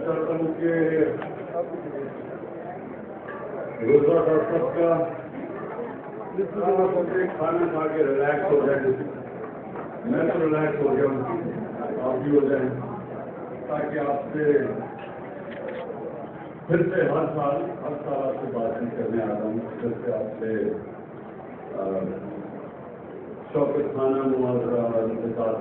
کرتا ہوں کہ روزہ ڈاکٹر کا کھانا کھا کے ریلیکس ہو جائیں. میں تو ریلیکس ہو گیا ہوں, آپ بھی ہو جائیں, تاکہ آپ سے پھر سے ہر سال آپ سے بات چیت کرنے آ رہا ہوں. پھر سے آپ سے شوقت خانہ معاشرہ کے ساتھ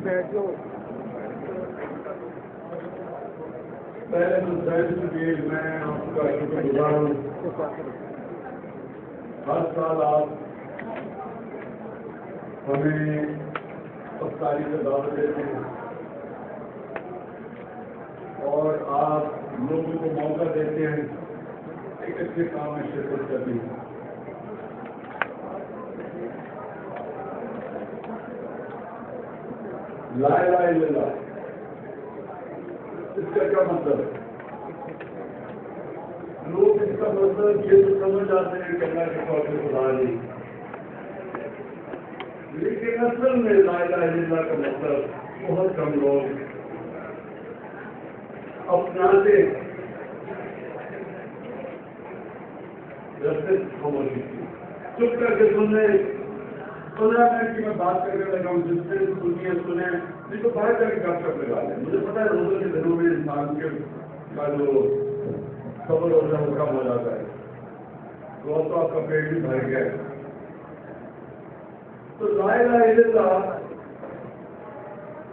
بیٹھو. پہلے تو میں آپ کا شکر گزار ہوں. ہر سال آپ ہمیں افطاری کا دعوت دیتے ہیں اور آپ لوگوں کو موقع دیتے ہیں ایک اچھے کام میں شرکت کرنے کی. لا الہ الا اللہ, اس کا کیا مطلب ہے؟ لوگ اس کا مطلب یہ تو سمجھ آتے ہیں کہ اللہ کے طور پہ خدا نہیں, لیکن اصل میں لا الہ الا اللہ کا مطلب بہت کم لوگ اپناتے رستے خاموشی کی چپ کر کے سننے. 15 منٹ کی میں بات کر کے لگا ہوں, جس سے سنیے سنیں, نہیں تو باہر جا کے گپ شپ لگا لیں. مجھے پتا ہے روزوں کے دنوں میں انسان کا جو صبر ہوتا ہے وہ کم ہو جاتا ہے, تو اب تو آپ کا پیٹ بھی بھر گیا ہے. تو لا الہ الا اللہ,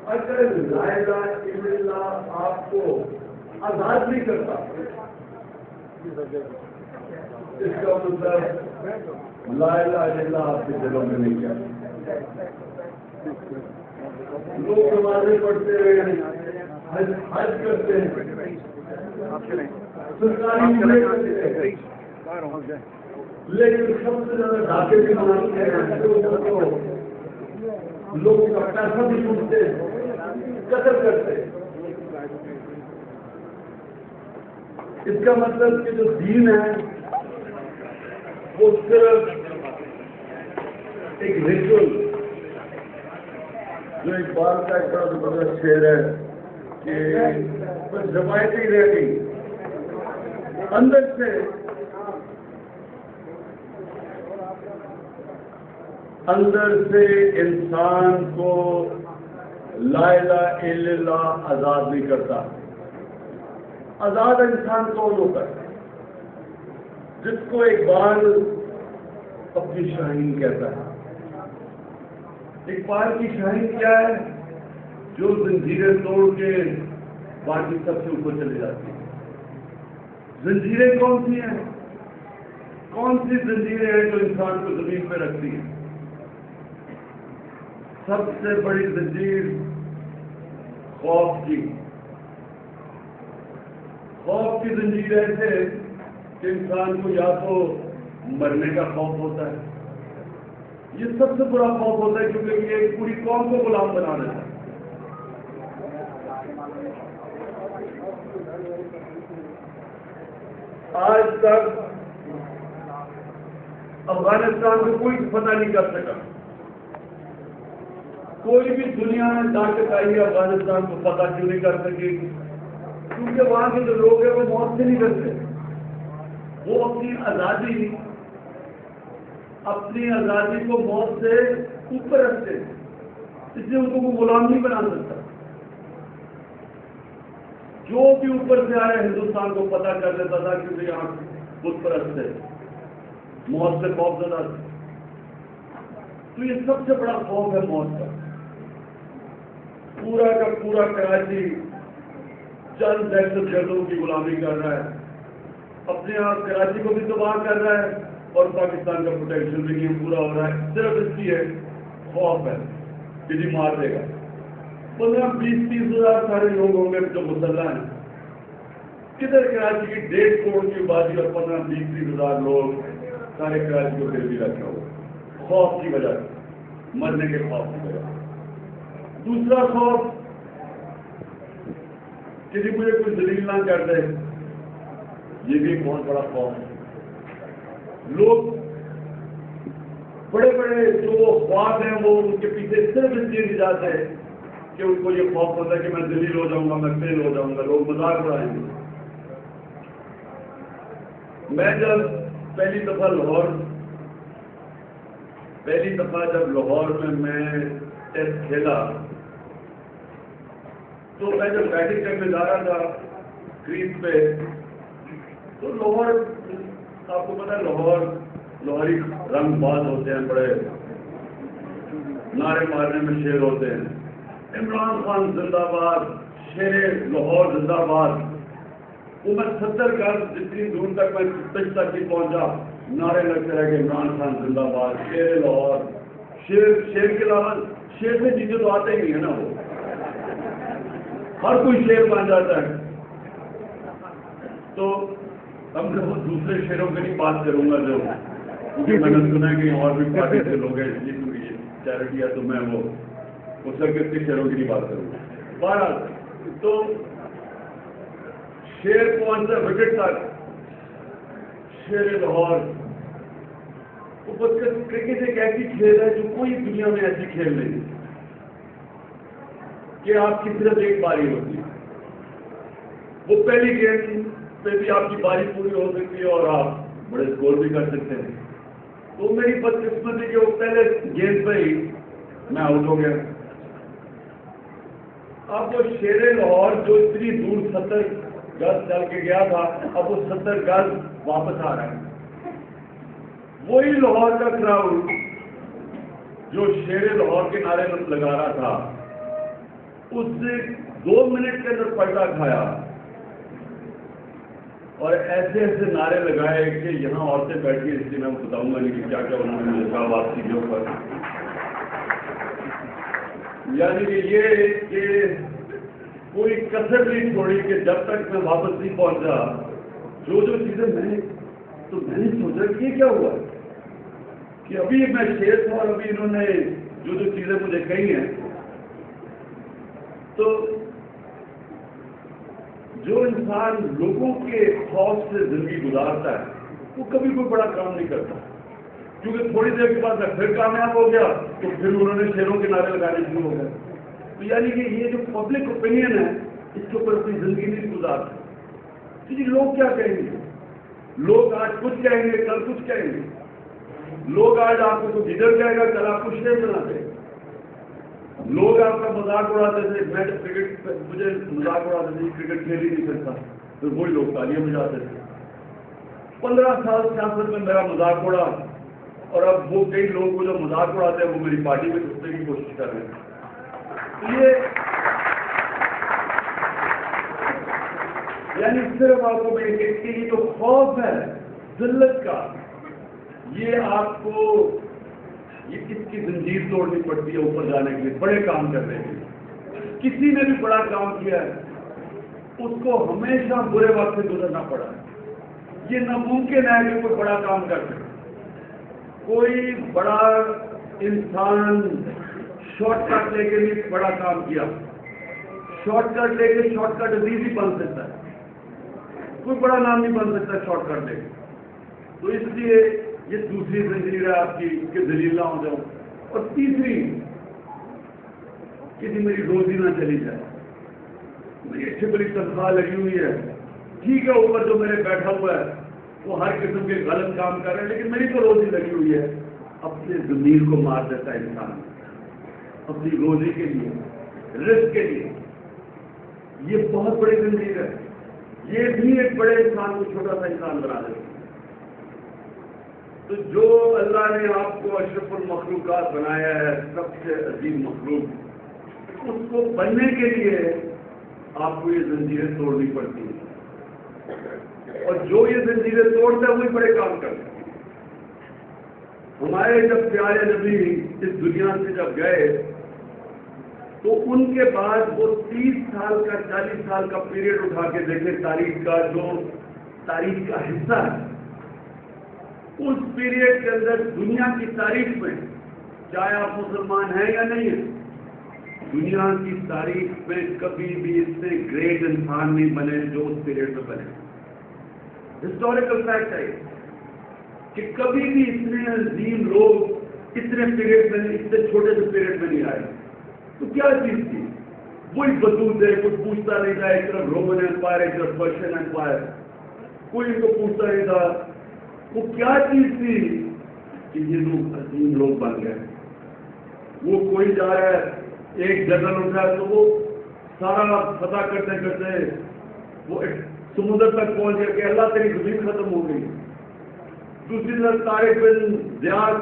اگر لا الہ الا اللہ آپ کو آزاد نہیں کرتا, اس کا مطلب لا الہ الا اللہ آپ کے دلوں میں نہیں کیا. لوگ نمازیں پڑھتے ہیں, حج کرتے ہیں, سرکاری لیکن سب سے زیادہ ڈاکے بھی مانگتے ہیں, لوگوں کا پیسہ بھی لوٹتے ہیں, قتل کرتے ہیں. اس کا مطلب کہ جو دین ہے وہ صرف ایک ریچول, جو اقبال کا ایک بڑا زبردست شعر ہے کہ بس روایتی رہ گئی, اندر سے انسان کو لا الہ الا اللہ آزاد نہیں کرتا. آزاد انسان کون ہوتا ہے؟ جس کو اقبال اپنی شاہین کہتا ہے. اقبال کی شاہین کیا ہے؟ جو زنجیریں توڑ کے باقی سب سے اوپر چلے جاتی ہیں. زنجیریں کون سی ہیں؟ کون سی زنجیریں ہیں جو انسان کو زمین پہ رکھتی ہیں؟ سب سے بڑی زنجیر خوف کی. خوف کی زنجیر ایسے کہ انسان کو یا تو مرنے کا خوف ہوتا ہے, یہ سب سے بڑا خوف ہوتا ہے کیونکہ یہ پوری قوم کو غلام بنا دیتا ہے. آج تک افغانستان کو کوئی فتح نہیں کر سکا. کوئی بھی دنیا میں طاقت آئی ہے افغانستان کو فتح کیوں نہیں کر سکے؟ کیونکہ وہاں کے جو لوگ ہیں وہ موت سے نہیں ڈرتے. وہ اپنی آزادی کو موت سے اوپر رکھتے ہیں, اس لیے ان کو وہ غلام نہیں بنا سکتا. جو بھی اوپر سے آیا ہندوستان کو پتہ کر لیتا تھا کیونکہ یہاں بت پرست ہے, موت سے خوف زدہ تھا. تو یہ سب سے بڑا خوف ہے موت کا. پورا کا پورا کراچی چند دہشت گردوں کی غلامی کر رہا ہے, اپنے آپ کراچی کو بھی تباہ کر رہا ہے اور پاکستان کا پوٹینشیل بھی نہیں پورا ہو رہا ہے. صرف اس کی ہے خوف ہے کہ جی مار دے گا. 15-20-30 ہزار سارے لوگ ہوں گے جو مسلح ہیں. کدھر کراچی کی 1.5 کروڑ کی آبادی اور 15-20-30 ہزار لوگ سارے کراچی کو پھر بھی رکھا ہوا خوف کی وجہ سے, مرنے کے خوف کی وجہ سے. دوسرا خوف کہ جی مجھے کوئی ذلیل نہ کر دے, یہ بھی ایک بہت بڑا خوف ہے. لوگ بڑے بڑے جو خواب ہیں وہ ان کے پیچھے صرف اس لیے نہیں جاتے کہ ان کو یہ خوف ہوتا ہے کہ میں ذلیل ہو جاؤں گا، میں فیل ہو جاؤں گا، لوگ مذاق اڑائیں گے۔ میں جب پہلی دفعہ جب لاہور میں ٹیسٹ کھیلا تو میں جب بیٹنگ کرنے جا رہا تھا کریز پہ، تو لاہور آپ کو پتا ہے لاہوری رنگ باز ہوتے ہیں، بڑے نعرے مارنے میں شیر ہوتے ہیں، عمران خان زندہ باد، شیر لاہور زندہ باد۔ وہ میں 70 گز جتنی دور تک میں پچ تک ہی پہنچا، نعرے لگتے رہے کہ عمران خان زندہ باد، شیر لاہور، شیر کے علاوہ شیر سے نیچے تو آتے ہی نہیں ہے نا، وہ ہر کوئی شیر بن جاتا ہے۔ تو اب میں وہ دوسرے شیروں کی نہیں بات کروں گا جو، کیونکہ میں نے سنا کہ اور بھی پارٹی سے لوگ ہیں، اس لیے چیریٹی ہے تو میں وہ اس کے شیروں کی نہیں بات کروں گا۔ بہرحال تو شیر کون سا وکٹ تک، شیر لاہور۔ کرکٹ ایک ایسی کھیل ہے جو کوئی دنیا میں ایسی کھیل نہیں کہ آپ کی صرف ایک باری ہوتی ہے، وہ پہلی گیند پہ بھی آپ کی باری پوری ہو سکتی ہے اور آپ بڑے اسکور بھی کر سکتے ہیں۔ تو میری بدقسمتی کہ وہ پہلے گیند پہ ہی میں آؤٹ ہو گیا۔ اب جو شیر لاہور جو اتنی دور 70 گز چل کے گیا تھا، اب وہ 70 گز واپس آ رہا ہے۔ وہی لاہور کا کراؤڈ جو شیر لاہور کے نعرے لگا رہا تھا، اس سے 2 منٹ کے اندر پلٹا کھایا اور ایسے ایسے نعرے لگائے کہ یہاں عورتیں بیٹھی، اس لیے میں بتاؤں گا نہیں کہ کیا کیا انہوں نے لکھا واپسی کے اوپر۔ یعنی کہ یہ کہ کوئی کسر نہیں چھوڑی کہ جب تک میں واپس نہیں پہنچا، جو چیزیں میں نے سوچا کہ یہ کیا ہوا کہ ابھی میں شیر تھا اور ابھی انہوں نے جو چیزیں مجھے کہی ہیں۔ تو جو انسان لوگوں کے خوف سے زندگی گزارتا ہے وہ کبھی کوئی بڑا کام نہیں کرتا، کیونکہ تھوڑی دیر کے بعد میں پھر کامیاب ہو گیا تو پھر انہوں نے شیروں کے نعرے لگانے شروع ہو گئے۔ تو یعنی کہ یہ جو پبلک اوپینین ہے اس کے اوپر اپنی زندگی نہیں گزارتا، کیونکہ لوگ کیا کہیں گے، لوگ آج کچھ کہیں گے کل کچھ کہیں گے، لوگ آج آپ کو کچھ ادھر کہے گا کل آپ کچھ نہیں بناتے، لوگ آپ کا مذاق اڑاتے تھے، میں جب کرکٹ مجھے مذاق اڑاتے تھے کرکٹ کھیل ہی نہیں سکتا، پھر وہی لوگ تالیاں بجاتے تھے۔ 15 سال سیاست میں میرا مذاق اڑا اور اب وہ کئی لوگ جو مذاق اڑاتے ہیں وہ میری پارٹی میں گھسنے کی کوشش کر رہے ہیں۔ یہ یعنی صرف آپ کو میں کہ یہ جو خوف ہے ذلت کا، یہ آپ کو یہ کس کی زنجیر توڑنی پڑتی ہے اوپر جانے کے لیے، بڑے کام کرنے کے لیے۔ کسی نے بھی بڑا کام کیا ہے اس کو ہمیشہ برے وقت سے گزرنا پڑا ہے۔ یہ ناممکن ہے کہ کوئی بڑا کام کر سکے، کوئی بڑا انسان شارٹ کٹ لے کے بھی بڑا کام کیا، شارٹ کٹ لے کے شارٹ کٹ عزیز ہی بن سکتا ہے، کوئی بڑا نام نہیں بن سکتا شارٹ کٹ لے کے۔ تو اس لیے یہ دوسری زنجیر ہے آپ کی کہ ذلیل نہ ہو جاؤ، اور تیسری کہ میری روزی نہ چلی جائے، میری اچھی بڑی تنخواہ لگی ہوئی ہے، ٹھیک ہے اوپر جو میرے بیٹھا ہوا ہے وہ ہر قسم کے غلط کام کر رہے ہیں، لیکن میری تو روزی لگی ہوئی ہے۔ اپنے ضمیر کو مار دیتا ہے انسان اپنی روزی کے لیے، رزق کے لیے۔ یہ بہت بڑی زنجیر ہے، یہ بھی ایک بڑے انسان کو چھوٹا سا انسان بنا دیتا ہے۔ تو جو اللہ نے آپ کو اشرف المخلوقات بنایا ہے، سب سے عظیم مخلوق، اس کو بننے کے لیے آپ کو یہ زنجیریں توڑنی پڑتی ہیں، اور جو یہ زنجیریں توڑتا ہے وہی بڑے کام کرتا ہے۔ ہمارے جب پیارے نبی اس دنیا سے جب گئے تو ان کے بعد وہ 30 سال کا 40 سال کا پیریڈ اٹھا کے دیکھیں تاریخ کا، جو تاریخ کا حصہ ہے، اس پیریڈ کے اندر دنیا کی تاریخ میں، چاہے آپ مسلمان ہیں یا نہیں ہیں، دنیا کی تاریخ میں کبھی بھی اس سے گریٹ انسان نہیں بنے جو اس پیریڈ میں بنے۔ ہسٹوریکل فیکٹ ہے کہ کبھی بھی اتنے عظیم لوگ اتنے پیریڈ میں اتنے چھوٹے سے پیریڈ میں نہیں آئے. تو کیا چیز تھی؟ وہی بطوط ہے, کچھ پوچھتا نہیں تھا. ایک طرف رومن ایمپائر, ایک طرف پرشین ایمپائر, کوئی ان کو پوچھتا نہیں تھا. وہ کیا چیز تھی کہ یہ لوگ عظیم لوگ بن گئے. وہ کوئی جا رہا ہے, ایک جنرل اٹھا ہے تو وہ سارا فتح کرتے کرتے وہ سمندر تک پہنچ گیا کہ اللہ تیری زمین ختم ہو گئی. دوسری طرف طارق بن زیاد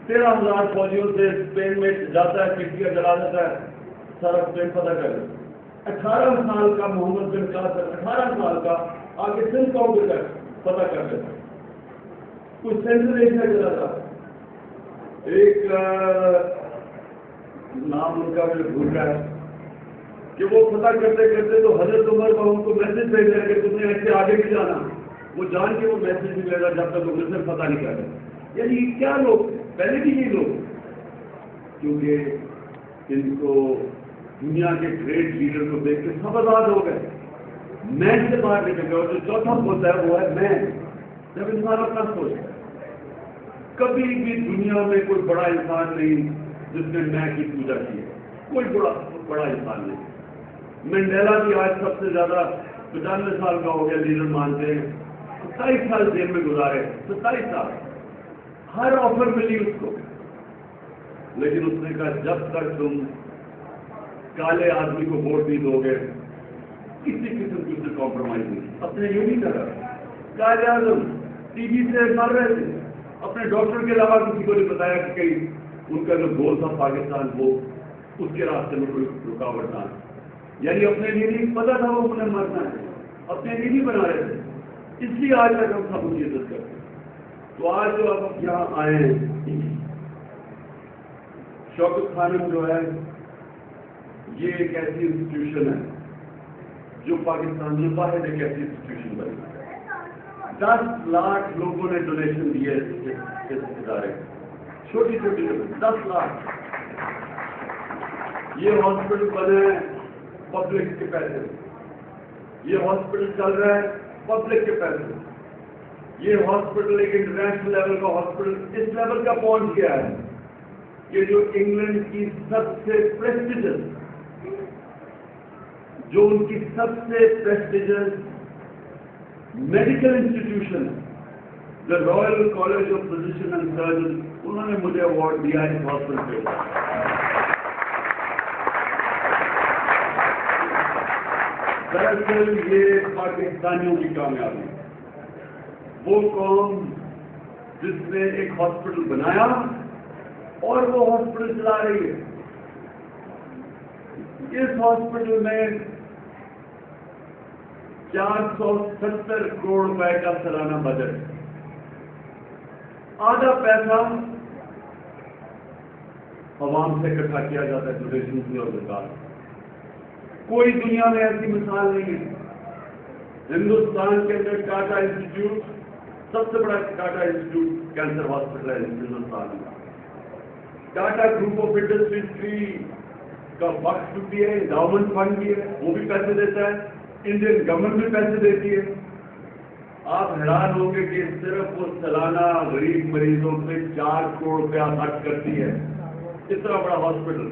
13,000 فوجیوں سے اسپین میں جاتا ہے, کشتیاں جلا دیتا ہے, سارا اسپین فتح کر دیتا. 18 سال کا محمد بن قاسم 18 سال کا آگے سندھ کاؤنٹر تک فتح کر دیتا. کچھ سینٹرل ایشیا چلا تھا. ایک نام ان کا مجھے بھول رہا ہے کہ وہ فتح کرتے کرتے تو حضرت عمر کو ان کو میسج بھیج رہے کہ تم نے ایسے آگے نہیں جانا. وہ جان کے وہ میسج نہیں لے رہا جب تک وہ مصر فتح نہیں کر رہے. یعنی کیا لوگ پہلے بھی یہ لوگ, کیونکہ ان کو دنیا کے گریٹ لیڈر کو دیکھ کے سب آزاد ہو گئے, میں سے باہر نکل گئے. اور جو چوتھا ہوتا ہے وہ ہے میں. جب انسان اپنا سوچتا ہے, کبھی بھی دنیا میں کوئی بڑا انسان نہیں جس نے میں کی پوجا کی ہے. کوئی بڑا انسان نہیں. منڈیلا بھی آج سب سے زیادہ 95 سال کا ہو گیا, لیڈر مانتے ہیں. 27 سال جیل میں گزارے, 27 سال. ہر آفر ملی اس کو, لیکن اس نے کہا جب تک تم کالے آدمی کو ووٹ نہیں دو گے کسی قسم کی اسے کمپرومائز نہیں. اپنے یہ نہیں کر رہا. قائد اعظم ٹی وی سے مر رہے تھے, اپنے ڈاکٹر کے علاوہ کسی کو نہیں بتایا کہ کہیں ان کا جو گول تھا پاکستان وہ اس کے راستے میں کوئی رکاوٹ نہ. یعنی اپنے لیے نہیں پتا تھا وہ انہیں مرنا ہے, اپنے لیے نہیں بنا رہے تھے. اس لیے آج تک ہم سب ان کی عزت کرتے ہیں. تو آج جو آپ یہاں آئے ہیں, شوکت خانم جو ہے یہ ایک ایسی انسٹیٹیوشن ہے جو پاکستان میں واحد ایک ایسی انسٹیٹیوشن بنی. 10 لاکھ لوگوں نے ڈونیشن دیے اس ادارے, چھوٹی چھوٹی 10 لاکھ. یہ ہاسپٹل بنے پبلک کے پیسے, یہ ہاسپٹل چل رہا ہے پبلک کے پیسے. یہ ہاسپٹل ایک انٹرنیشنل لیول کا ہاسپٹل اس لیول کا پہنچ گیا ہے کہ جو انگلینڈ کی سب سے پریسٹیجس, جو ان کی سب سے prestigious medical institution the royal college of physician and surgeon, انہوں نے مجھے اوارڈ دیا ہے اس ہاسپٹل پہ. دراصل یہ پاکستانیوں کی کامیابی, وہ قوم جس نے ایک ہاسپٹل بنایا اور وہ ہاسپٹل چلا رہی ہے. اس ہاسپٹل میں 470 کروڑ روپے کا سالانہ بجٹ. آدھا پیسہ عوام سے اکٹھا کیا جاتا ہے ڈونیشن سے اور زکات. کوئی دنیا میں ایسی مثال نہیں ہے. ہندوستان کے اندر ٹاٹا انسٹیٹیوٹ سب سے بڑا ٹاٹا انسٹیٹیوٹ کینسر ہاسپٹل ہے ہندوستان میں. ٹاٹا گروپ آف انڈسٹریز کا وقت بھی ہے, انڈاؤمنٹ فنڈ بھی ہے, وہ بھی پیسے دیتا ہے. انڈین گورنمنٹ بھی پیسے دیتی ہے. آپ حیران ہوں گے کہ صرف وہ سالانہ غریب مریضوں پہ 4 کروڑ روپیہ خرچ کرتی ہے. اتنا بڑا ہاسپٹل.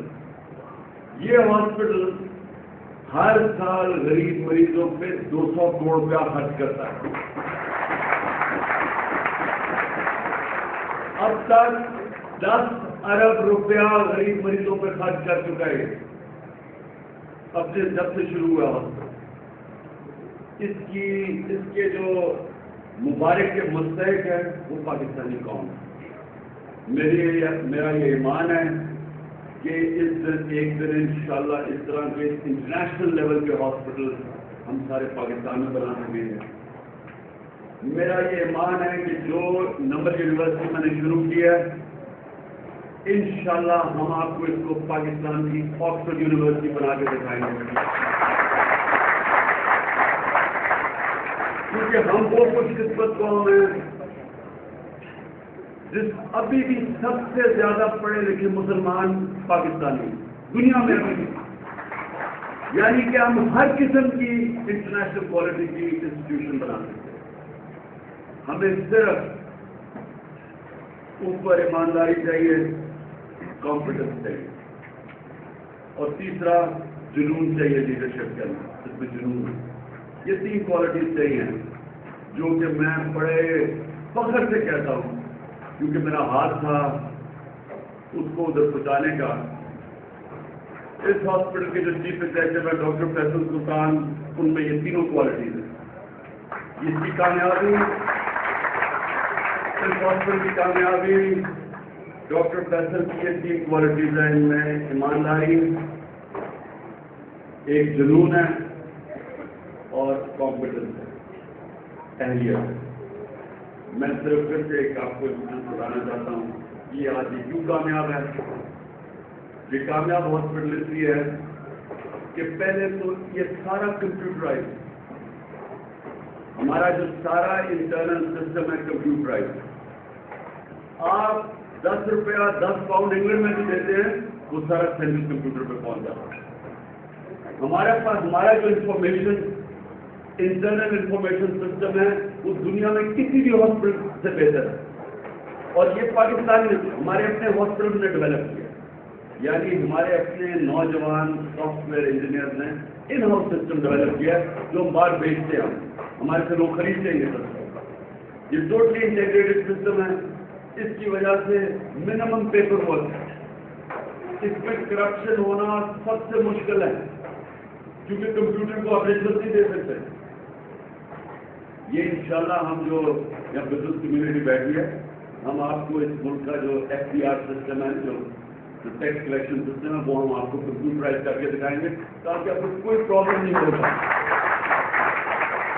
یہ ہاسپٹل ہر سال غریب مریضوں پہ 200 کروڑ روپیہ خرچ کرتا ہے. اب تک 10 ارب روپیہ غریب مریضوں پہ خرچ کر چکا ہے اب سے جب سے شروع ہوا ہاسپٹل. اس کے جو مبارک کے مستحق ہے وہ پاکستانی قوم ہے. میرا یہ ایمان ہے کہ ایک دن انشاءاللہ اس طرح کے انٹرنیشنل لیول کے ہاسپٹل ہم سارے پاکستان میں بنا سکیں گے. میرا یہ ایمان ہے کہ جو نمبر یونیورسٹی میں نے شروع کی ہے انشاءاللہ ہم آپ کو اس کو پاکستان کی آکسفورڈ یونیورسٹی بنا کے دکھائیں گے. کیونکہ ہم وہ خوش قسمت قوم ہیں جس ابھی بھی سب سے زیادہ پڑھے لکھے مسلمان پاکستانی دنیا میں ابھی بھی. یعنی کہ ہم ہر قسم کی انٹرنیشنل کوالٹی کی انسٹیٹیوشن بنا سکتے ہیں. ہمیں صرف اوپر ایمانداری چاہیے، کانفیڈنس چاہیے، اور تیسرا جنون چاہیے لیڈرشپ کے اندر، جس میں جنون ہے۔ یہ 3 کوالٹیز چاہیے جو کہ میں بڑے فخر سے کہتا ہوں، کیونکہ میرا ہاتھ تھا اس کو ادھر پہنچانے کا۔ اس ہاسپٹل کے جو چیف ایگزیکٹو ہے ڈاکٹر فیصل سلطان، ان میں یہ تینوں کوالٹیز ہیں۔ اس کی کامیابی، اس ہاسپٹل کی کامیابی ڈاکٹر فیصل کی یہ 3 کوالٹیز ہیں۔ ان میں ایمانداری، ایک جنون ہے اور کانفیڈنس ہے، اہلیت ہے۔ میں صرف پھر سے ایک آپ کو بتانا چاہتا ہوں، یہ آج کیوں کامیاب ہے۔ یہ کامیاب ہاسپٹل اس لیے ہے کہ پہلے تو یہ سارا کمپیوٹرائز، ہمارا جو سارا انٹرنل سسٹم ہے کمپیوٹرائز۔ آپ 10 روپیہ 10 پاؤنڈ انگلینڈ میں جو دیتے ہیں وہ سارا سینٹرل کمپیوٹر پہ پہنچ جاتا ہے۔ ہمارے پاس ہمارا جو انفارمیشن، انٹرنل انفارمیشن سسٹم ہے، وہ دنیا میں کسی بھی ہاسپٹل سے بہتر ہے، اور یہ پاکستان نے ہمارے اپنے ہاسپٹل نے ڈیولپ کیا، یعنی ہمارے اپنے نوجوان سافٹ ویئر انجینئر نے ان ہاؤس سسٹم ڈیولپ کیا جو ہم باہر بیچتے ہیں، ہمارے سے لوگ خریدتے ہیں۔ یہ ٹوٹلی انٹیگریٹڈ سسٹم ہے، اس کی وجہ سے منیمم پیپر ورک ہے، اس میں کرپشن ہونا سب سے مشکل ہے، کیونکہ کمپیوٹر کو آپ رشوت نہیں دے سکتے۔ یہ انشاءاللہ ہم جو یہاں بزنس کمیونٹی بیٹھی ہے، ہم آپ کو اس ملک کا جو FDR سسٹم ہے، جو ٹیکس کلیکشن سسٹم ہے، وہ ہم آپ کو کمپیوٹرائز کر کے دکھائیں گے تاکہ آپ کو کوئی پرابلم نہیں ہوگا،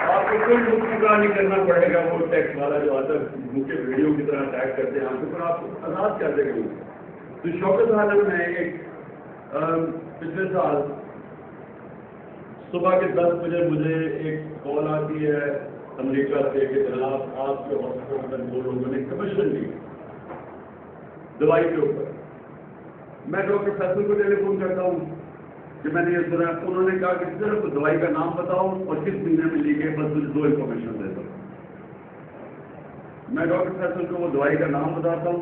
آپ کو کوئی مقابلہ نہیں کرنا پڑے گا۔ وہ ٹیکس والا جو آتا ہے مجھے ویڈیو کی طرح اٹیک کرتے ہیں آپ کو، آپ کو آزاد کر دے گا۔ تو شوکت عالم میں ایک پچھلے سال صبح کے 10 بجے مجھے ایک کال آتی ہے امریکہ سے کہ جناب آپ کے ہاسپٹل میں 2 لوگوں نے کمیشن لی دوائی کے اوپر۔ میں ڈاکٹر فیصل کو ٹیلی فون کرتا ہوں کہ میں نے یہ سنا، انہوں نے کہا کہ صرف دوائی کا نام بتاؤ اور کس مہینے میں لی گئی، بس مجھے 2 انفارمیشن دے دو۔ میں ڈاکٹر فیصل کو وہ دوائی کا نام بتاتا ہوں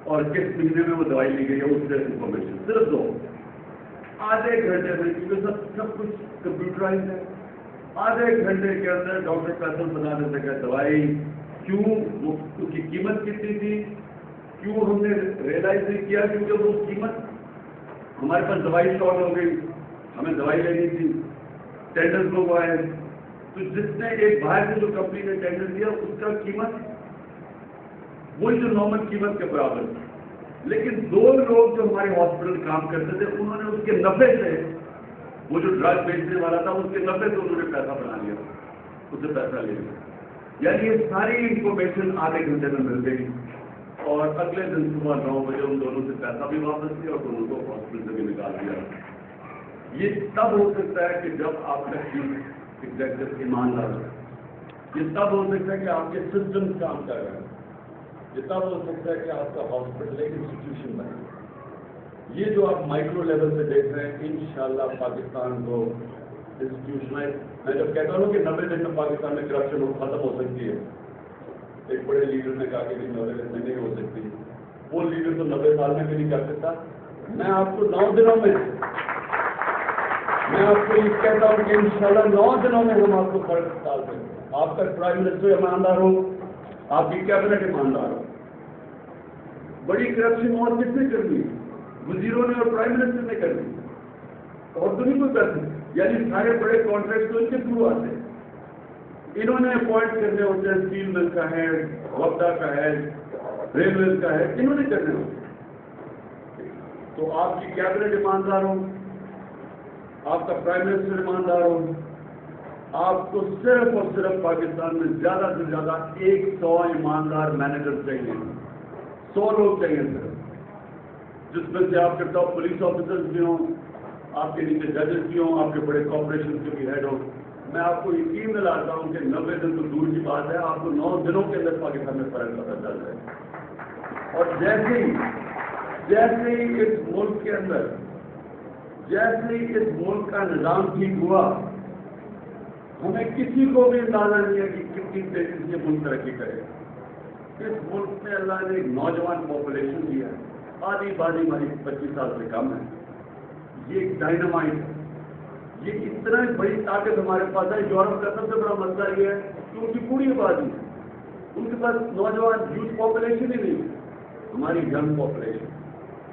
اور کس مہینے میں وہ دوائی لی گئی ہے اس سے انفارمیشن، صرف 2۔ آدھے گھنٹے میں، کیونکہ سب کچھ کمپیوٹرائز ہے، آدھے گھنٹے کے اندر ڈاکٹر فیصل بتا دیتے کہ دوائی کیوں، اس کی قیمت کتنی تھی، کیوں ہم نے ریئلائز نہیں کیا، کیونکہ وہ قیمت ہمارے پاس دوائی شارٹ ہو گئی، ہمیں دوائی لینی تھی، ٹینڈر لوگ آئے، تو جس نے ایک باہر سے جو کمپنی نے ٹینڈر دیا اس کا قیمت وہی جو نارمل قیمت کے برابر تھی، لیکن 2 لوگ جو ہمارے ہاسپٹل کام کرتے تھے انہوں نے اس کے 90 سے، وہ جو ڈرگ بیچنے والا تھا اس کے 90 سے انہوں نے پیسہ بنا لیا، اس سے پیسہ لے لیا۔ یعنی یہ ساری انفارمیشن آدھے گھنٹے میں مل گئی، اور اگلے دن صبح 9 بجے ان دونوں سے پیسہ بھی واپس کیا اور دونوں کو ہاسپٹل سے بھی نکال دیا۔ یہ تب ہو سکتا ہے کہ جب آپ کا چیف ایگزیکٹو ایماندار ہے، یہ تب ہو سکتا ہے کہ آپ کے سسٹم کام کر رہے ہیں، یہ تب ہو سکتا ہے کہ آپ کا ہاسپٹل ایک انسٹیٹیوشن بنے۔ یہ جو آپ مائکرو لیول پہ دیکھ رہے ہیں، انشاءاللہ پاکستان کو انسٹیٹیوشنائز، میں جب کہتا ہوں کہ 90 دن میں پاکستان میں کرپشن ختم ہو سکتی ہے، ایک بڑے لیڈر نے کہا کہ 90 دن میں نہیں ہو سکتی، وہ لیڈر تو 90 سال میں بھی نہیں کر سکتا۔ میں آپ کو 9 دنوں میں، میں آپ کو یہ کہتا ہوں کہ انشاءاللہ 9 دنوں میں ہم آپ کو فرق ڈال سکتے ہیں۔ آپ کا پرائم منسٹر ایماندار ہو، آپ کی کیبنٹ ایماندار ہو۔ بڑی کرپشن اور کس نے کرنی؟ وزیروں نے اور پرائم منسٹر نے کرنی، اور تو نہیں کوئی کر سکتی۔ یعنی سارے بڑے کانٹریکٹ تو ان کے تھرو آتے ہیں، انہوں نے اپوائنٹ کرنے ہوتے ہیں، اسٹیل مل کا ہے، وپڈا کا ہے، ریلویز کا ہے، انہوں نے کرنے ہوتے ہیں۔ تو آپ کی کیبنٹ ایماندار ہو، آپ کا پرائم منسٹر ایماندار ہو، آپ کو صرف اور صرف پاکستان میں زیادہ سے زیادہ 100 ایماندار مینیجر چاہیے، 100 لوگ چاہیے صرف، جس میں سے آپ کے ٹاپ پولیس آفیسرز بھی ہوں، آپ کے نیچے ججز بھی ہوں، آپ کے بڑے کارپوریشن کے بھی ہیڈ ہوں۔ میں آپ کو یقین دلاتا ہوں کہ 90 دن تو دور کی بات ہے، آپ کو 9 دنوں کے اندر پاکستان میں فرق پتہ چل جائے گا۔ اور جیسے ہی اس ملک کے اندر، جیسے ہی اس ملک کا نظام ٹھیک ہوا، ہمیں کسی کو بھی اندازہ نہیں ہے کہ کتنی تیزی سے ملک ترقی کرے گا۔ اس ملک میں اللہ نے ایک نوجوان پاپولیشن دیا ہے, آدھی آبادی ہماری 25 سال سے کم ہے. یہ ایک ڈائنامائٹ ہے, یہ اتنا بڑی طاقت ہمارے پاس ہے. یورپ کا سب سے بڑا مسئلہ یہ ہے کہ ان کی پوری آبادی ہے, ان کے پاس نوجوان یوتھ پاپولیشن ہی نہیں ہے. ہماری ینگ پاپولیشن,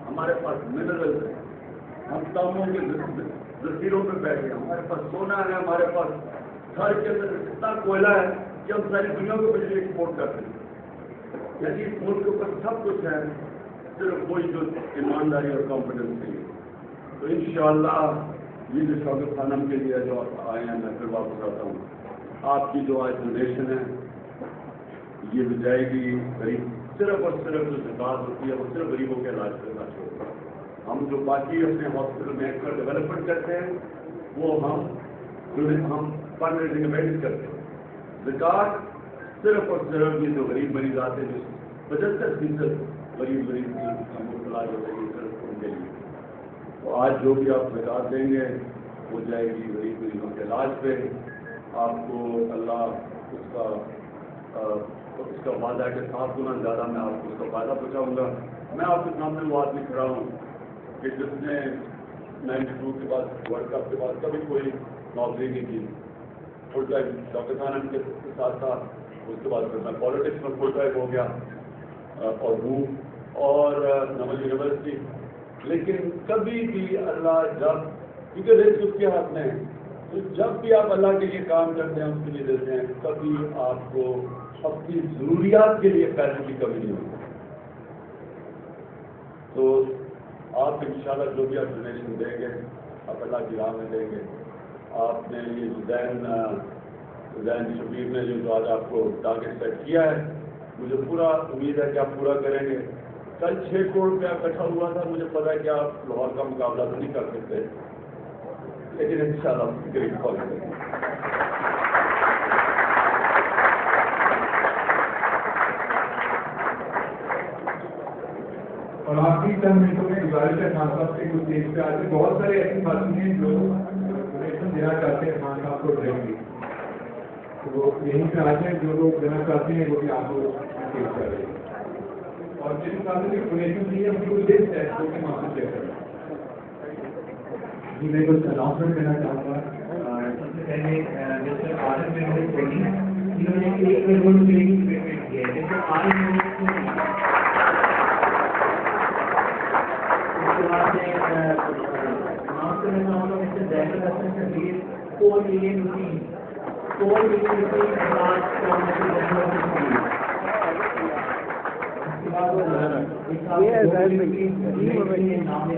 ہمارے پاس منرل ہے, ہم تاموں کے ذخیروں پہ بیٹھے ہیں, ہمارے پاس سونا ہے, ہمارے پاس گھر کے اندر اتنا کوئلہ ہے کہ ہم ساری دنیا کو بجلی ایکسپورٹ کرتے ہیں. یعنی اس ملک کے اوپر سب کچھ ہے, صرف وہی جو ایمانداری اور کانفیڈنس چاہیے. تو انشاءاللہ یہ جو شوکت خانم کے لیے جو آئے ہیں, میں پھر واپس آتا ہوں, آپ کی جو آج ڈونیشن ہے یہ بھی جائے گی غریب, صرف اور صرف جو زکات ہوتی ہے وہ صرف غریبوں کے علاج پہ خرچ ہوگا. ہم جو باقی اپنے ہاسپٹل میں ایکسٹرا ڈیولپمنٹ کرتے ہیں وہ ہم فنڈ ریزنگ میں کرتے ہیں. زکات صرف اور صرف یہ جو غریب مریض آتے ہیں, جو 75% غریب مریض کی علاج ہو رہی ہے, صرف ان کے لیے. تو آج جو بھی آپ زکات دیں گے وہ جائے گی غریب مریضوں کے علاج پہ. آپ کو اللہ اس کا وعدہ ہے کہ 7 گنا زیادہ میں آپ کو اس کا فائدہ پہنچاؤں گا. میں آپ کے سامنے وہ آدمی کھڑا ہوں کہ جس نے 92 کے بعد ورلڈ کپ کے بعد کبھی کوئی نوکری نہیں کی, فل ٹائم شوکت خانم کے ساتھ تھا. اس کے بعد پھر میں پالیٹکس میں فل ٹائم ہو گیا اور ہوں, اور نول یونیورسٹی. لیکن کبھی بھی اللہ جب, کیونکہ رزق اس کے ہاتھ میں ہے, تو جب بھی آپ اللہ کے لیے کام کرتے ہیں, اس کے لیے دیتے ہیں, کبھی آپ کو اپنی ضروریات کے لیے پیسے کی کمی نہیں ہوتی. تو آپ انشاءاللہ جو بھی آپ ڈونیشن دیں گے آپ اللہ کی راہ میں دیں گے. آپ نے یہ زین شبیر نے جو آج آپ کو ٹارگیٹ سیٹ کیا ہے, مجھے پورا امید ہے کہ آپ پورا کریں گے. کل 6 کروڑ روپیہ اکٹھا ہوا تھا, مجھے پتا ہے کہ آپ لاہور کا مقابلہ تو نہیں کر سکتے, لیکن انشاءاللہ قریب پہنچ کریں گے. اور آخری چند منٹوں میں گزارش ہے خان صاحب سے, کچھ دیش پہ آتے بہت سارے ایسی باتیں ہیں جو ڈونیشن دینا چاہتے ہیں خان صاحب کو ڈائریکٹلی, تو یہیں پہ آ جائیں. جو لوگ دینا چاہتے ہیں وہ بھی آپ کو پیش کر رہے ہیں. اور جس حساب سے ڈونیشن دی ہے ان کو لسٹ ہے جو کہ وہاں سے چیک کریں. جی میں کچھ اناؤنسمنٹ کرنا چاہوں گا. سب سے پہلے مسٹر آرن ممبر کوئی انہوں نے 1 کروڑ روپے کی پیمنٹ کی ہے. جیسے آرن اناؤنس کرنا چاہوں گا مسٹر زیفر حسن شبیر 4 ملین روپیز نام